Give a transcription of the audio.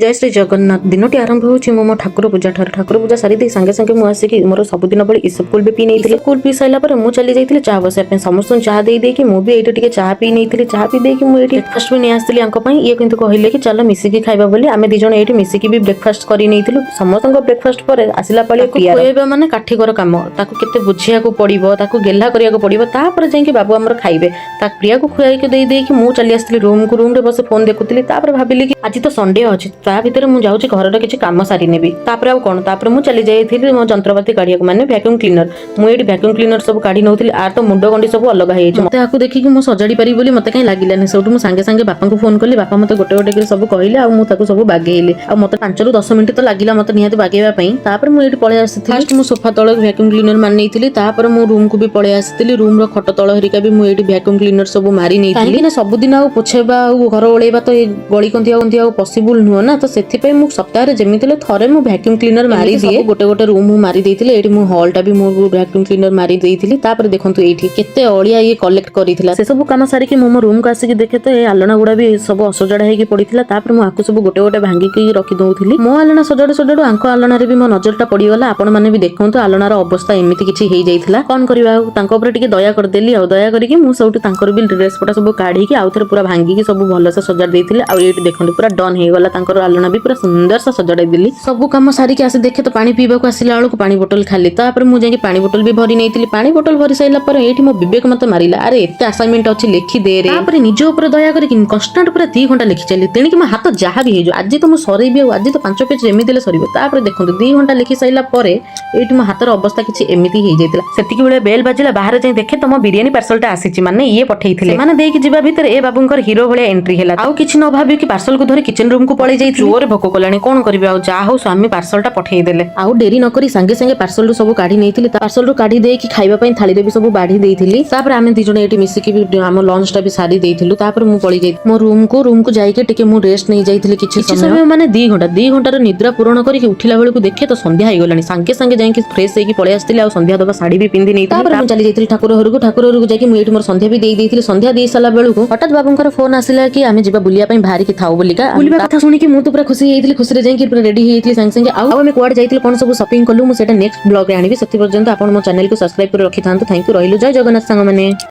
जय श्री जगन्नाथ दिनटी आरंभ होची मो ठाकुर पूजा ठाकुर पूजा सारी दे संगे संगे मु आसी कि मोर सब दिन बड़ी इसबकुल भी पी नहीं थी कुल पी साइला पर मु चली जाइथिले चाह बसिया पे समस्त चाह दे दे कि मु भी एटे टिके चाह पी नहीं थी चाह पी दे कि मु एटी ब्रेकफास्ट भी नहीं आस्तिली अंक पई ये किंतु कहले कि चलो मिसी की खाइबा बोली आमे दी जण एटी मिसी की भी ब्रेकफास्ट करी नहीं थिलु समस्त ब्रेकफास्ट पर आसिला पळे खुएबा माने काठीकर काम ताको केते बुझिया को पड़िबो ताको गेल्हा करिया को पड़िबो ता पर जाई कि बाबू हमर खाइबे ता प्रिया को खुआई के दे कि मु चली आस्तिली रूम रे बसे फोन देखुतिली ता पर भाबिली कि आज तो संडे अछि ता भीतर मु जाउची घर किसी कम सारी नेबी तापर आ कोन तापर मु चली जाइथिली मो जंत्रपाती काढिया को माने वैक्यूम क्लीनर मु एडी वैक्यूम क्लीनर सब काढी नउथिली आर तो मुंडो गंडी सब अलग हे मते आकु देखि कि मु सजाडी पारी बोली मते काई लागिलानी सेउटु मु संगे संगे बापा को फोन करली बापा मते गोटे गोटे कर सब कहिले आ मु ताको सब बागेइली आ मते 5 रु 10 मिनिट तो लागिला मते निहाते बागेबा पई तापर मु एडी पळे आसिथिली फर्स्ट मु सोफा तळ वैक्यूम क्लीनर मान नेइथिली तापर मु रूम को भी पळे आसिथिली रूम रो खट तळ हरिका भी मु एडी वैक्यूम क्लीनर सब मारी नेइथिली ना सब दिन आ पोछेबा आ घर ओळेबा तो गळी कंथिया पॉसिबल नुह ना तो सेथि पई मु सप्ताह रे जेमितिले थरे मु वैक्यूम क्लीनर मारी दिए गोटे गोटे रूम मु मारी देइथिले एठी मु हॉल टा भी मु वैक्यूम क्लीनर मारी देइथिली तापर देखंतु एठी केते अळिया ये कलेक्ट करिथिला से सब काम सारी कि मो रूम का आसी कि देखे तो ए आलना गुडा भी सब असजडा हे कि पडिथिला तापर मु आकु सब गोटे गोटे भांगी के रखि दउथिली मो आलना सजडो आंको आलना रे भी मो नजरटा पड़ी गला आपण माने भी देखंतु आलना रो अवस्था एमिति किछि हेइ जाइथिला कोन करबा तांको ऊपर टिके दया कर देली आ दया करी कि मु सबटु तांकर भी ड्रेस पटा सब काढी कि आउथरे पूरा भांगी कि सब भलो से सजाड देइथिले आ एठी देखंतु पूरा डन हे गला तांकर आलना भी पूरा सुंदर से सजाडै दिली सब काम सारी के आसे देखे तो पानी पीबा को आसिला आलो को पानी बोतल खाली तापर मु जाई पानी बोतल भी भरी नैतिली पानी बोतल भरी साइला पर एठी मो विवेक मते मारिला अरे एते असाइनमेंट अछि लिखि दे रे तापर निज ऊपर दया करी कि कांस्टेंट पूरा 2 घंटा लिखि चली तेणी कि मो हाथ जहा भी हे जो आज तो मु सरीबी आज तो 5 पेज एमि देले सरीबो तापर देखंतु 2 घंटा लिखि साइला पर एठी मो हाथर अवस्था किछि एमिति हे जाइतिला सेतिकी बेले बेल बाजिला बाहर जाई देखे तो मो बिरियानी पार्सलटा आसीची माने ये पठेइथिले माने देई कि जिबा भीतर ए बाबूंकर हीरो भलिया एंट्री हेला आउ किछि न भाबी कि पार्सल को धरि किचन रूम को पळै जाई जोर भोक कोलानी कोन करबे आ जा हो स्वामी पार्सलटा पठेइ देले आउ डेरी न करी संगे संगे पार्सल रु सब काढी नैथिली पार्सल रु काढी देई कि खाइबा पई थाली रे भी सब बाढी देइथिली तापर आमे दी जणे एठी मिसी कि भी हम लंच टा भी सारी देइथिलु तापर मु पळी जाई मो रूम को जाई के टिके मु रेस्ट नै जाइथिली किछि समय माने 2 घंटा रो निद्रा पूर्ण करी उठिला बेले को देखे तो संध्या होई गलानी संगे संगे जाई कि फ्रेश होई कि पळे आस्तिली आ संध्या दबा साड़ी भी पिंदी नै तापर मु चली जाइथिली ठाकुर घर को जाई कि मु एठी मोर संध्या भी देई देइथिली संध्या देई साला बेले को हठात बाबूंकर फोन आसिला कि आमे जिबा बुलिया पई भारी कि थाउ बोलिका बुलिबा कथा सुनी कि मु तो पूरा खुशी हेइथिली खुशी रे जाई कि पूरा रेडी हेइथिली संगे संगे आ आमे कुआड जाइथिली कोन सब शॉपिंग कलु मु सेटा नेक्स्ट ब्लॉग रे आनिबी सती पर्यंत आपण मो चैनल को सब्सक्राइब कर रखि थांतु थैंक यू रहिलु जय जगन्नाथ संग माने।